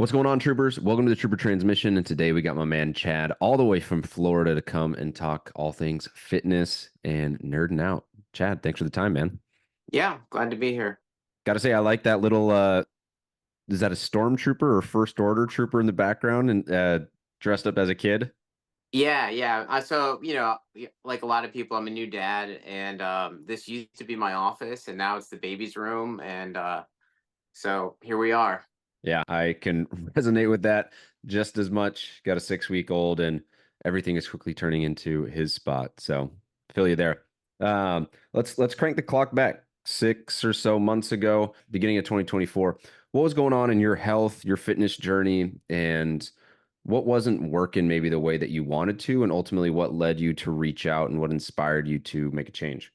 What's going on, troopers? Welcome to the Trooper Transmission. And today we got my man Chad all the way from Florida to come and talk all things fitness and nerding out. Chad, thanks for the time, man. Yeah, glad to be here. Got to say, I like that little, is that a stormtrooper or first order trooper in the background and dressed up as a kid? Yeah. Like a lot of people, I'm a new dad, and this used to be my office, and now it's the baby's room, and so here we are. Yeah, I can resonate with that just as much. Got a 6 week old and everything is quickly turning into his spot. So feel you there. Let's crank the clock back 6 or so months ago, beginning of 2024. What was going on in your health, your fitness journey, and what wasn't working maybe the way that you wanted to, and ultimately what led you to reach out and what inspired you to make a change?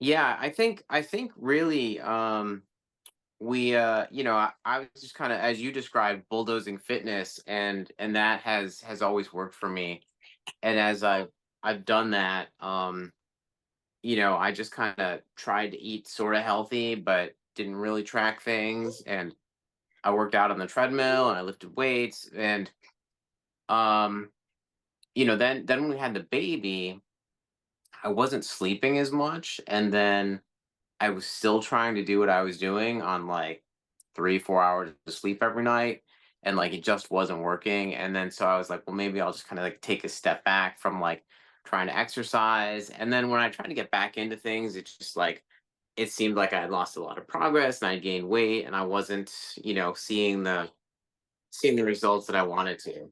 Yeah, I think really I was just kind of, as you described, bulldozing fitness, and that has always worked for me. And as I've done that, I just kind of tried to eat sort of healthy, but didn't really track things. And I worked out on the treadmill and I lifted weights. And um, then when we had the baby, I wasn't sleeping as much. And then I was still trying to do what I was doing on like 3, 4 hours of sleep every night. And like it just wasn't working. And then so I was like, well, maybe I'll just kind of like take a step back from like trying to exercise. And then when I tried to get back into things, it's just like it seemed like I had lost a lot of progress and I gained weight and I wasn't, seeing the results that I wanted to.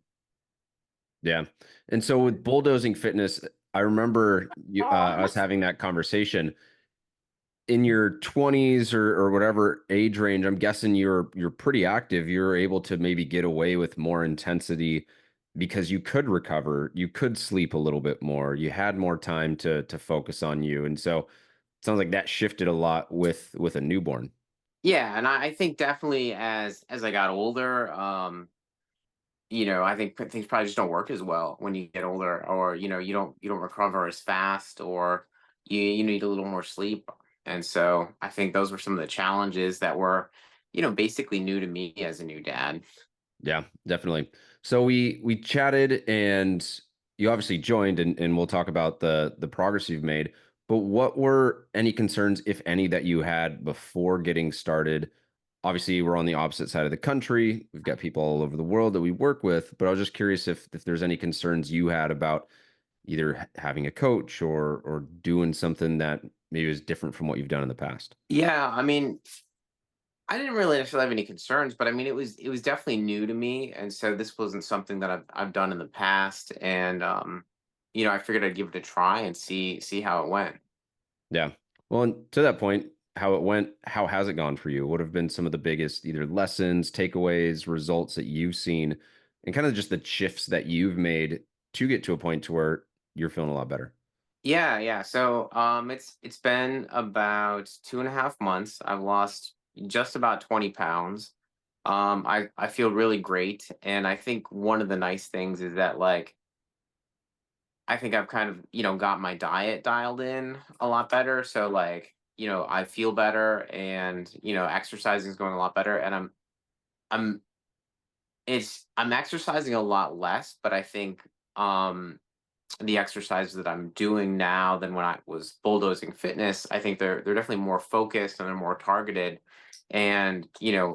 Yeah. And so with bulldozing fitness, I remember us having that conversation in your 20s or whatever age range. I'm guessing you're pretty active. You're able to maybe get away with more intensity because you could recover, you could sleep a little bit more, you had more time to focus on you. And so it sounds like that shifted a lot with a newborn. Yeah, and I think definitely as I got older, I think things probably just don't work as well when you get older, or you don't recover as fast, or you need a little more sleep. And so I think those were some of the challenges that were, basically new to me as a new dad. Yeah, definitely. So we chatted and you obviously joined and we'll talk about the progress you've made. But what were any concerns, if any, that you had before getting started? Obviously, we're on the opposite side of the country. We've got people all over the world that we work with, but I was just curious if there's any concerns you had about either having a coach or doing something that maybe is different from what you've done in the past. Yeah, I mean, I didn't really necessarily have any concerns, but I mean, it was definitely new to me, and so this wasn't something that I've done in the past, and I figured I'd give it a try and see how it went. Yeah. Well, and to that point, how it went, how has it gone for you? What have been some of the biggest either lessons, takeaways, results that you've seen, and kind of just the shifts that you've made to get to a point to where you're feeling a lot better? Yeah. So it's been about 2.5 months. I've lost just about 20 pounds. I feel really great, and I think one of the nice things is that like I think I've kind of got my diet dialed in a lot better. So like I feel better, and exercising is going a lot better, and I'm I'm exercising a lot less, but I think the exercises that I'm doing now than when I was bulldozing fitness, I think they're definitely more focused and they're more targeted. And,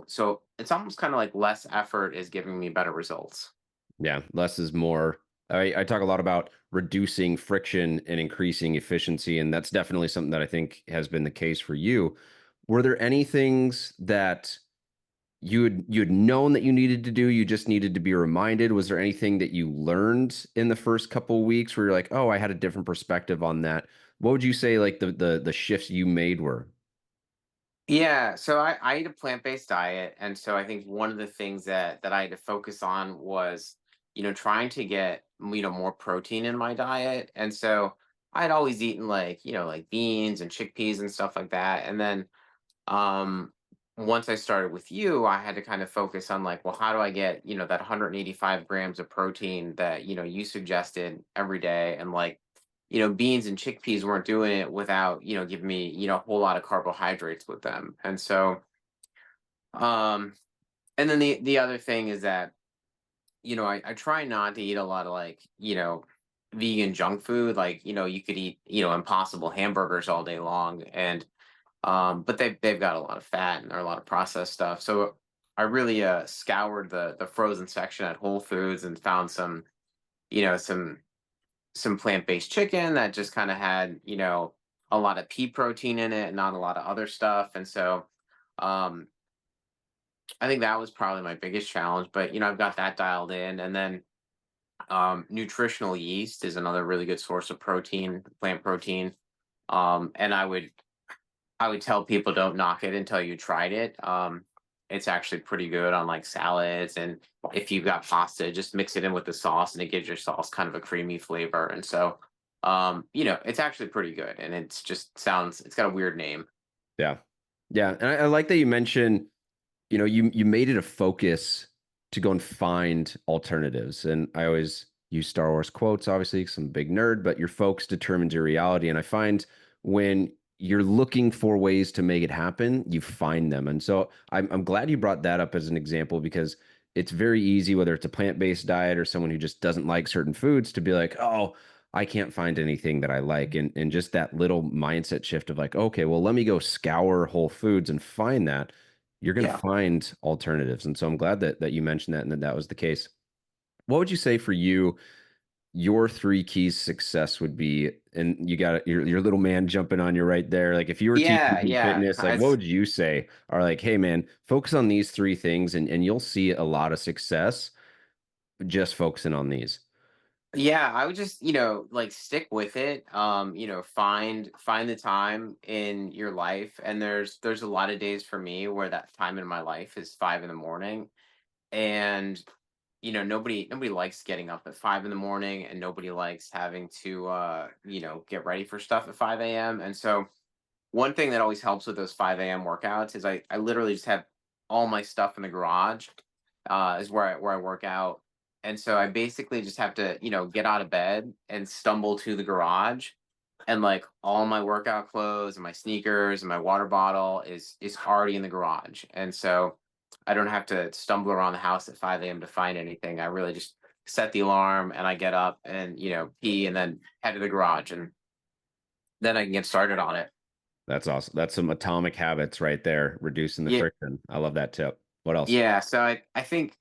so it's almost kind of like less effort is giving me better results. Yeah, less is more. I talk a lot about reducing friction and increasing efficiency, and that's definitely something that I think has been the case for you. Were there any things that you had known that you needed to do, you just needed to be reminded? Was there anything that you learned in the first couple of weeks where you're like, oh, I had a different perspective on that? What would you say like the shifts you made were? Yeah, so I eat a plant-based diet, and so I think one of the things that I had to focus on was, trying to get more protein in my diet. And so I'd always eaten like, like beans and chickpeas and stuff like that. And then um once I started with you, I had to kind of focus on like, well, how do I get, that 185 grams of protein that, you suggested every day? And like, beans and chickpeas weren't doing it without, giving me, a whole lot of carbohydrates with them. And so, um, and then the other thing is that, I try not to eat a lot of, like, vegan junk food. Like, you could eat, impossible hamburgers all day long, and but they've got a lot of fat and there are a lot of processed stuff. So I really scoured the frozen section at Whole Foods and found some, you know, some some plant-based chicken that just kind of had, a lot of pea protein in it and not a lot of other stuff. And so um I think that was probably my biggest challenge, but I've got that dialed in. And then nutritional yeast is another really good source of protein, plant protein. And I would tell people, don't knock it until you tried it. It's actually pretty good on like salads, and if you've got pasta, just mix it in with the sauce, and it gives your sauce kind of a creamy flavor. And so, it's actually pretty good, and it's got a weird name. Yeah. Yeah. And I like that you mentioned, you made it a focus to go and find alternatives. And I always use Star Wars quotes, obviously, 'cause I'm a big nerd, but your focus determines your reality. And I find when you're looking for ways to make it happen, you find them. And so I'm glad you brought that up as an example because it's very easy, whether it's a plant-based diet or someone who just doesn't like certain foods, to be like, oh, I can't find anything that I like. And just that little mindset shift of like, okay, well, let me go scour Whole Foods and find that. You're going to Yeah. find alternatives. And so I'm glad that you mentioned that and that was the case. What would you say for you, your three keys to success would be? And you got your little man jumping on you right there. Like if you were teaching Yeah, him yeah. fitness, like what would you say are like, hey man, focus on these three things and you'll see a lot of success just focusing on these. Yeah, I would just, like, stick with it. Find the time in your life. And there's a lot of days for me where that time in my life is 5 in the morning. And nobody likes getting up at 5 in the morning, and nobody likes having to get ready for stuff at 5 a.m. And so one thing that always helps with those 5 a.m. workouts is I literally just have all my stuff in the garage, is where I work out. And so I basically just have to, get out of bed and stumble to the garage, and like all my workout clothes and my sneakers and my water bottle is already in the garage. And so I don't have to stumble around the house at 5 a.m. to find anything. I really just set the alarm and I get up and, pee and then head to the garage, and then I can get started on it. That's awesome. That's some atomic habits right there, reducing the Yeah. friction. I love that tip. What else? Yeah, so I think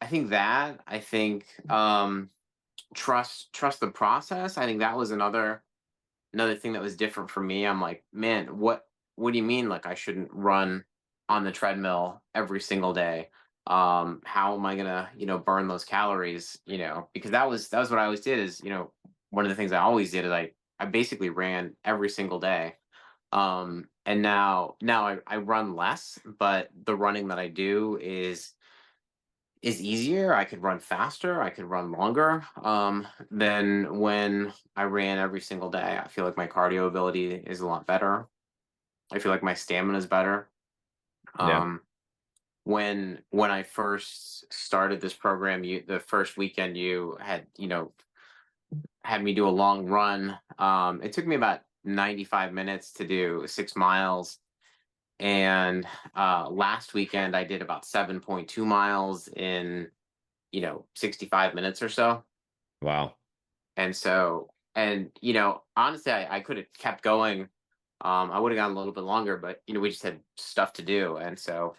trust the process. I think that was another thing that was different for me. I'm like, man, what do you mean, like, I shouldn't run on the treadmill every single day? How am I gonna, burn those calories? Because that was what I always did. Is, one of the things I always did is I basically ran every single day. And now I run less, but the running that I do is easier. I could run faster, I could run longer, than when I ran every single day. I feel like my cardio ability is a lot better. I feel like my stamina is better. Yeah. Um, when I first started this program, the first weekend you had me do a long run. It took me about 95 minutes to do 6 miles. And last weekend I did about 7.2 miles in 65 minutes or so. Wow. And so, and honestly, I could have kept going. I would have gone a little bit longer, but we just had stuff to do, and so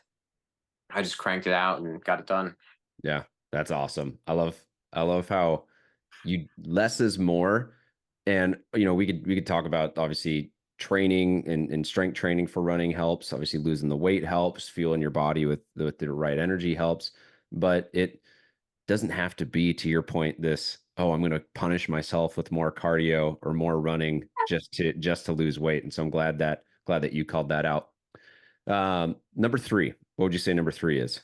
I just cranked it out and got it done. Yeah. That's awesome. I love how you less is more. And we could talk about obviously training and strength training for running helps. Obviously losing the weight helps, fueling your body with the right energy helps. But it doesn't have to be, to your point, this, oh, I'm going to punish myself with more cardio or more running just to lose weight. And so I'm glad that you called that out. Number three, what would you say number three is?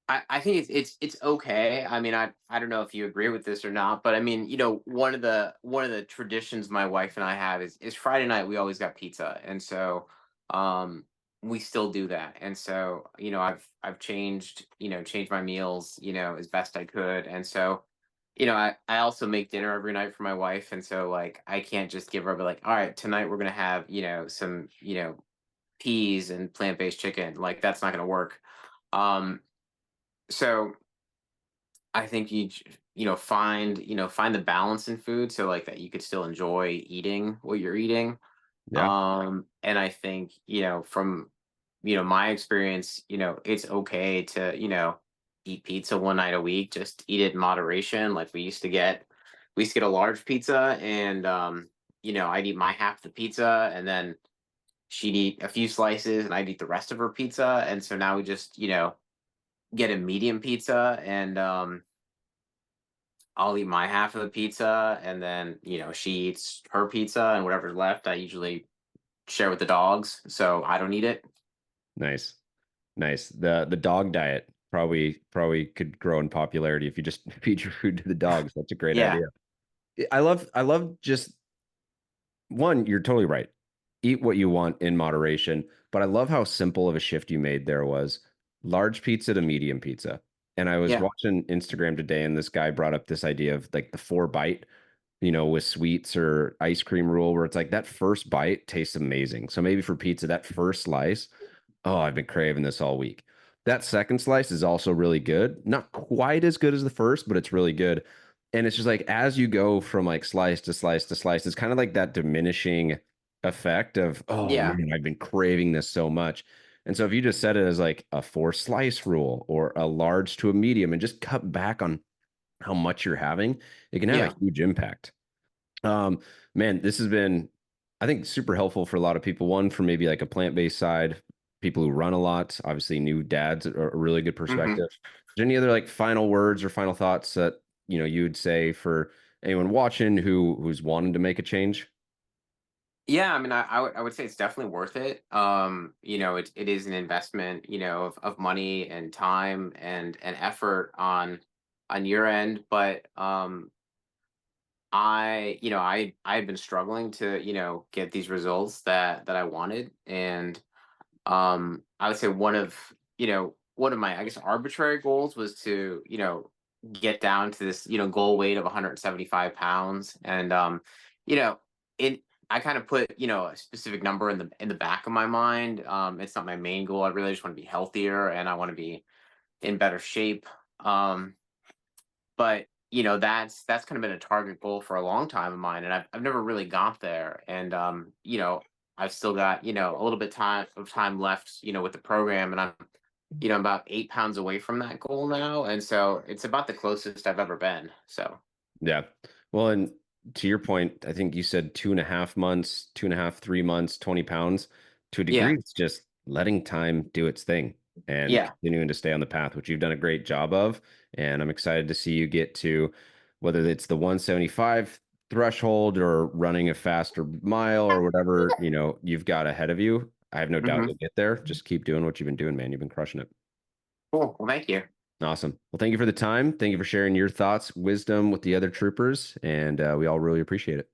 I think it's okay. I mean, I don't know if you agree with this or not, but I mean, one of the traditions my wife and I have is Friday night we always got pizza, and so um we still do that. And so I've changed my meals as best I could. And so I also make dinner every night for my wife, and so like I can't just give her, be like, all right, tonight we're gonna have some peas and plant based chicken. Like, that's not gonna work. Um So I think find the balance in food so like that you could still enjoy eating what you're eating. Yeah. And I think, from, my experience, it's okay to, eat pizza one night a week, just eat it in moderation. Like we used to get a large pizza and, I'd eat my half of the pizza and then she'd eat a few slices and I'd eat the rest of her pizza. And so now we just, get a medium pizza and, I'll eat my half of the pizza and then, she eats her pizza and whatever's left, I usually share with the dogs, so I don't eat it. Nice. Nice. The dog diet probably could grow in popularity if you just feed your food to the dogs. That's a great Yeah, idea. I love just one, you're totally right. Eat what you want in moderation, but I love how simple of a shift you made there was large pizza to medium pizza. And I was yeah, watching Instagram today and this guy brought up this idea of like the 4 bite, with sweets or ice cream rule where it's like that first bite tastes amazing. So maybe for pizza, that first slice, oh, I've been craving this all week. That second slice is also really good. Not quite as good as the first, but it's really good. And it's just like as you go from like slice to slice to slice, it's kind of like that diminishing effect of, oh yeah, man, I've been craving this so much. And so if you just set it as like a 4 slice rule or a large to a medium and just cut back on how much you're having, it can have a yeah. huge impact. Um, Man, this has been, I think, super helpful for a lot of people. One, for maybe like a plant-based side, people who run a lot, obviously new dads are a really good Hmm. perspective. Is there any other like final words or final thoughts that, you would say for anyone watching who's wanting to make a change? Yeah, I mean, I would say it's definitely worth it. It is an investment, of money and time and effort on your end, but I had been struggling to, get these results that I wanted, and I would say one of my, I guess, arbitrary goals was to, get down to this, goal weight of 175 pounds. And you know, it I kind of put, a specific number in the back of my mind. It's not my main goal. I really just want to be healthier and I want to be in better shape. Um, but that's kind of been a target goal for a long time of mine, and I've never really got there. And I've still got a little bit time left, with the program, and I'm about 8 pounds away from that goal now, and so it's about the closest I've ever been. So Yeah. Well, and to your point, I think you said 2.5 months, 2.5, 3 months, 20 pounds. To a degree, yeah, it's just letting time do its thing and yeah. continuing to stay on the path, which you've done a great job of. And I'm excited to see you get to whether it's the 175 threshold or running a faster mile or whatever, you've got ahead of you. I have no doubt Hmm. you'll get there. Just keep doing what you've been doing, man. You've been crushing it. Cool. Well, thank you. Awesome. Well, thank you for the time. Thank you for sharing your thoughts, wisdom with the other troopers, and we all really appreciate it.